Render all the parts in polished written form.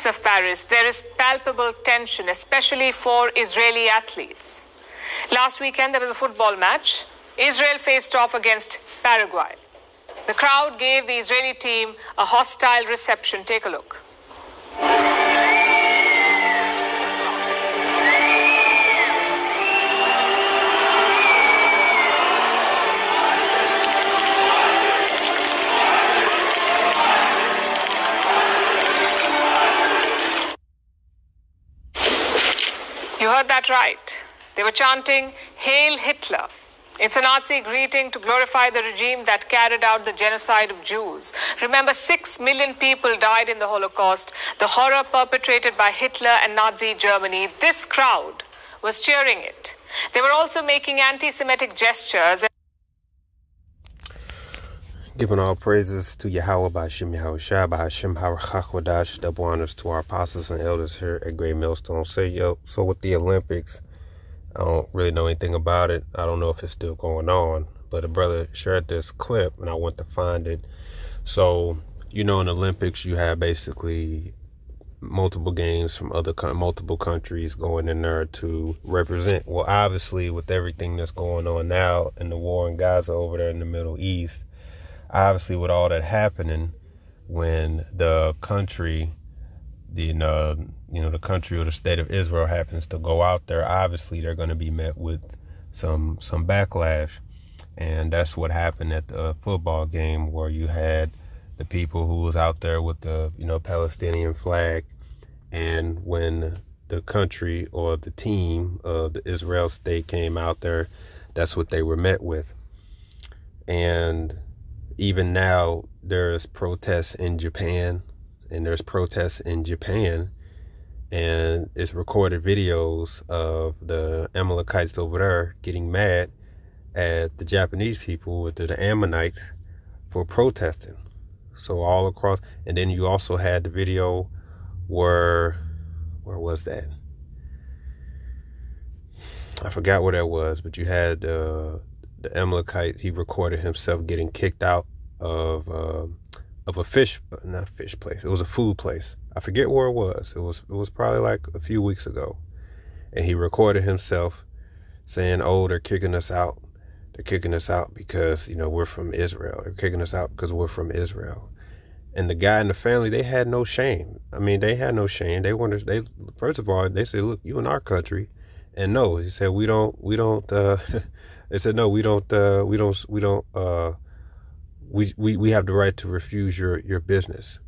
streets of Paris, there is palpable tension, especially for Israeli athletes. Last weekend, there was a football match. Israel faced off against Paraguay. The crowd gave the Israeli team a hostile reception. Take a look. You heard that right. They were chanting, "Hail Hitler." It's a Nazi greeting to glorify the regime that carried out the genocide of Jews. Remember, 6 million people died in the Holocaust, the horror perpetrated by Hitler and Nazi Germany. This crowd was cheering it. They were also making anti-Semitic gestures. Giving all praises to Yahweh B'Hashem Yahushua B'Hashem HaRachakwadash. Double honors to our apostles and elders here at Great Millstone. So with the Olympics, I don't really know anything about it. I don't know if it's still going on, but a brother shared this clip and I went to find it. So, in the Olympics, you have basically multiple games from multiple countries going in there to represent. Well, obviously, with everything that's going on now and the war in Gaza over there in the Middle East, obviously with all that happening, when the country, the country or the state of Israel happens to go out there, obviously they're going to be met with some backlash. And that's what happened at the football game, where you had the people who was out there with the, Palestinian flag. And when the country or the team of the Israel state came out there, that's what they were met with. And even now, there's protests in Japan, and there's protests in Japan, and it's recorded videos of the Amalekites over there getting mad at the Japanese people, the Ammonites, for protesting. So all across, and then you also had the video where was that? I forgot where that was, but you had the Amalekite. He recorded himself getting kicked out of a fish place. It was a food place. I forget where it was. It was probably like a few weeks ago, and he recorded himself saying, "Oh, they're kicking us out. They're kicking us out because we're from Israel. They're kicking us out because we're from Israel." And the guy and the family, they had no shame. I mean, they had no shame. They first of all, they said, "Look, you in our country," and no, he said, "We don't." They said, "No, we don't. We have the right to refuse your business."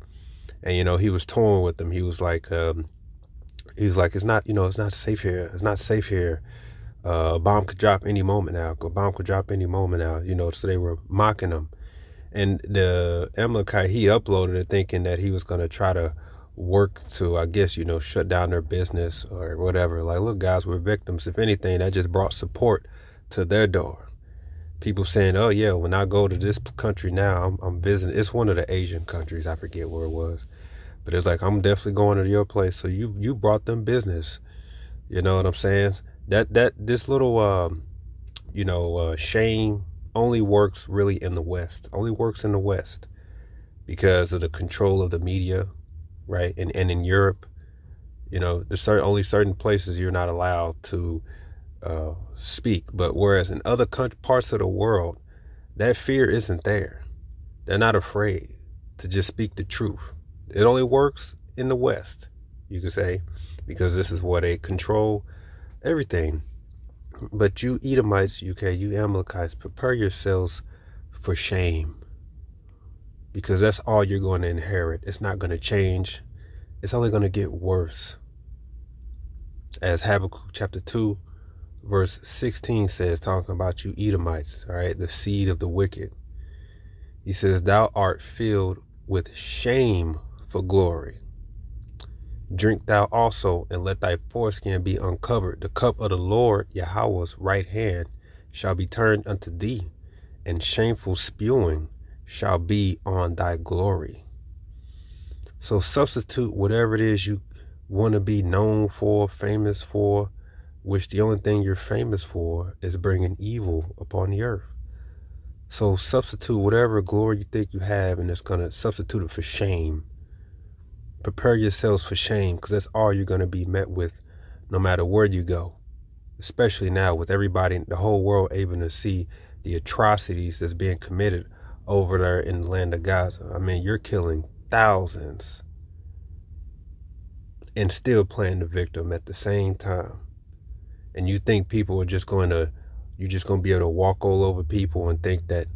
And he was torn with them. He was like, "It's not, it's not safe here. It's not safe here. A bomb could drop any moment now. A bomb could drop any moment now." So they were mocking him. And the Amalekite, he uploaded it thinking that he was going to try to work to, I guess, shut down their business or whatever. Like, look, guys, we're victims. If anything, that just brought support to their door. People saying, "Oh yeah, when I go to this country now, I'm visiting." It's one of the Asian countries. I forget where it was, but it's like, "I'm definitely going to your place." So you brought them business. You know what I'm saying? This little shame only works really in the West. Only works in the West because of the control of the media, right? And in Europe, there's only certain places you're not allowed to speak. But whereas in other parts of the world, that fear isn't there. They're not afraid to just speak the truth. It only works in the West, you could say, because this is where they control everything. But you Edomites, you Amalekites, prepare yourselves for shame, because that's all you're going to inherit. It's not going to change. It's only going to get worse. As Habakkuk chapter 2, verse 16 says, talking about you Edomites, all right, the seed of the wicked. He says, "Thou art filled with shame for glory. Drink thou also, and let thy foreskin be uncovered. The cup of the Lord Yahweh's right hand shall be turned unto thee, and shameful spewing shall be on thy glory." So substitute whatever it is you want to be known for, famous for, which the only thing you're famous for is bringing evil upon the earth. So substitute whatever glory you think you have, and it's going to substitute it for shame. Prepare yourselves for shame, because that's all you're going to be met with no matter where you go. Especially now with everybody, the whole world able to see the atrocities that's being committed over there in the land of Gaza. I mean, you're killing thousands and still playing the victim at the same time. And you think people are just going to, you're just going to be able to walk all over people and think that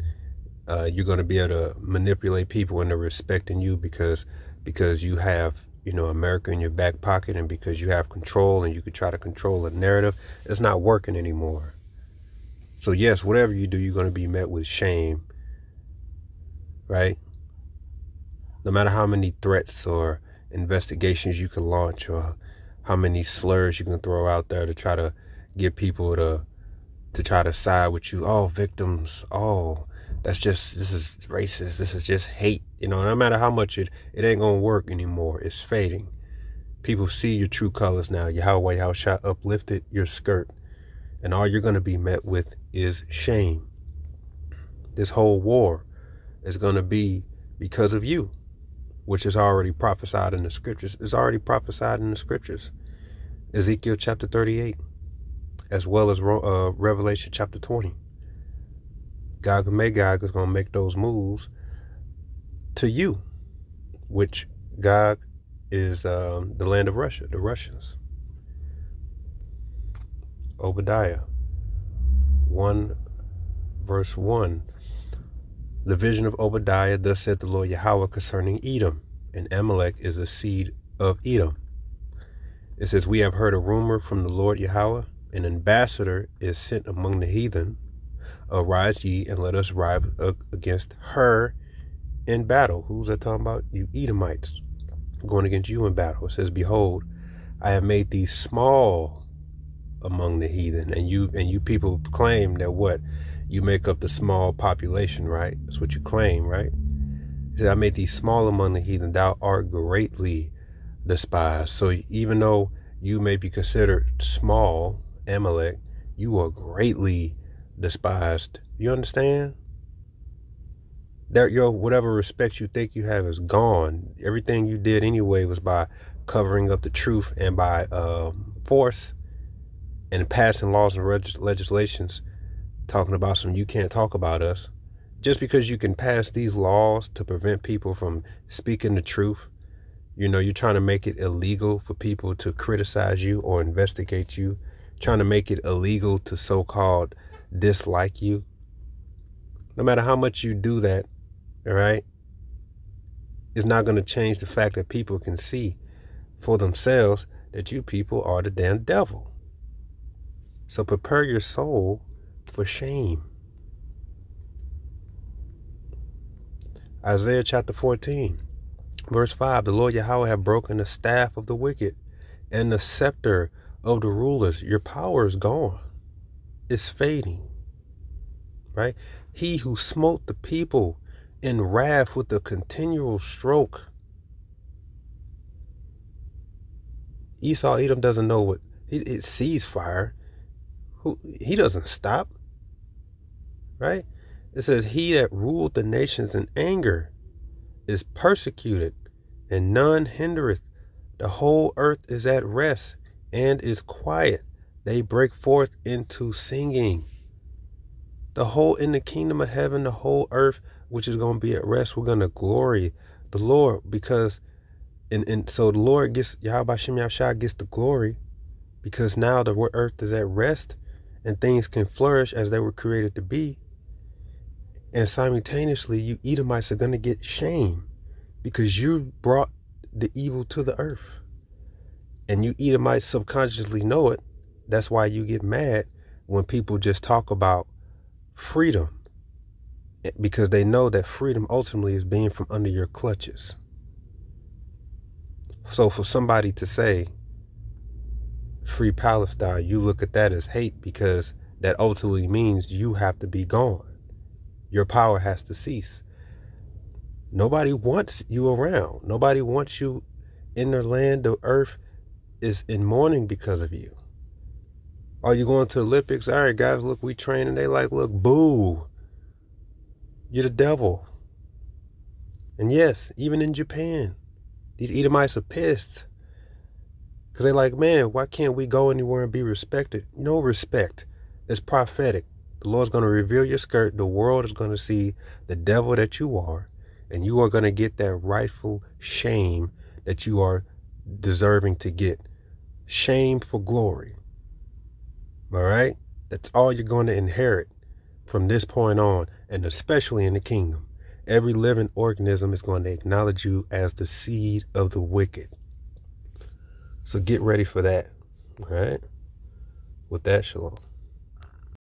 you're going to be able to manipulate people into respecting you because you have, you know, America in your back pocket, and because you have control and you could try to control a narrative. It's not working anymore. So yes, whatever you do, you're going to be met with shame, right? No matter how many threats or investigations you can launch, or how many slurs you can throw out there to try to get people to try to side with you. Oh, victims. Oh, this is racist. This is just hate. You know, no matter how much it ain't going to work anymore. It's fading. People see your true colors now. Yahweh Yahushua uplifted your skirt. And all you're going to be met with is shame. This whole war is going to be because of you, which is already prophesied in the scriptures. It's already prophesied in the scriptures. Ezekiel chapter 38, as well as Revelation chapter 20. Gog and Magog is going to make those moves to you, which Gog is the land of Russia, the Russians. Obadiah 1 verse 1. The vision of Obadiah, thus said the Lord Yahweh concerning Edom, and Amalek is a seed of Edom. It says, we have heard a rumor from the Lord Yahweh, an ambassador is sent among the heathen. Arise ye, and let us ride against her in battle. Who's that talking about? You Edomites going against you in battle. It says, behold, I have made thee small among the heathen. And you people claim that what? You make up the small population, right? That's what you claim, right? It says, I made thee small among the heathen. Thou art greatly despised. So even though you may be considered small, Amalek, you are greatly despised. You understand? That your whatever respect you think you have is gone. Everything you did anyway was by covering up the truth and by force and passing laws and legislations talking about some you can't talk about us. Just because you can pass these laws to prevent people from speaking the truth, you know, you're trying to make it illegal for people to criticize you or investigate you, trying to make it illegal to so-called dislike you. No matter how much you do that, all right, it's not going to change the fact that people can see for themselves that you people are the damn devil. So prepare your soul for shame. Isaiah chapter 14, verse 5, the Lord Yahweh hath broken the staff of the wicked and the scepter of the rulers. Your power is gone. It's fading, right? He who smote the people in wrath with a continual stroke. Esau, Edom doesn't know what, it sees fire. He doesn't stop, right? It says, he that ruled the nations in anger is persecuted, and none hindereth. The whole earth is at rest and is quiet. They break forth into singing. In the kingdom of heaven, the whole earth, which is going to be at rest, we're going to glory the Lord, because, and so the Lord gets, Yahweh Shem Yahushua gets the glory, because now the earth is at rest and things can flourish as they were created to be. And simultaneously, you Edomites are going to get shame because you brought the evil to the earth. And you Edomites subconsciously know it. That's why you get mad when people just talk about freedom, because they know that freedom ultimately is being from under your clutches. So for somebody to say free Palestine, you look at that as hate, because that ultimately means you have to be gone. Your power has to cease. Nobody wants you around. Nobody wants you in their land. The earth is in mourning because of you. Are you going to the Olympics? All right, guys, look, we training. They like, look, boo. You're the devil. And yes, even in Japan, These Edomites are pissed. Because they're like, man, why can't we go anywhere and be respected? No respect. It's prophetic. The Lord's going to reveal your skirt. The world is going to see the devil that you are. And you are going to get that rightful shame that you are deserving to get. Shame for glory. All right? That's all you're going to inherit from this point on, and especially in the kingdom. Every living organism is going to acknowledge you as the seed of the wicked. So get ready for that. All right? With that, shalom.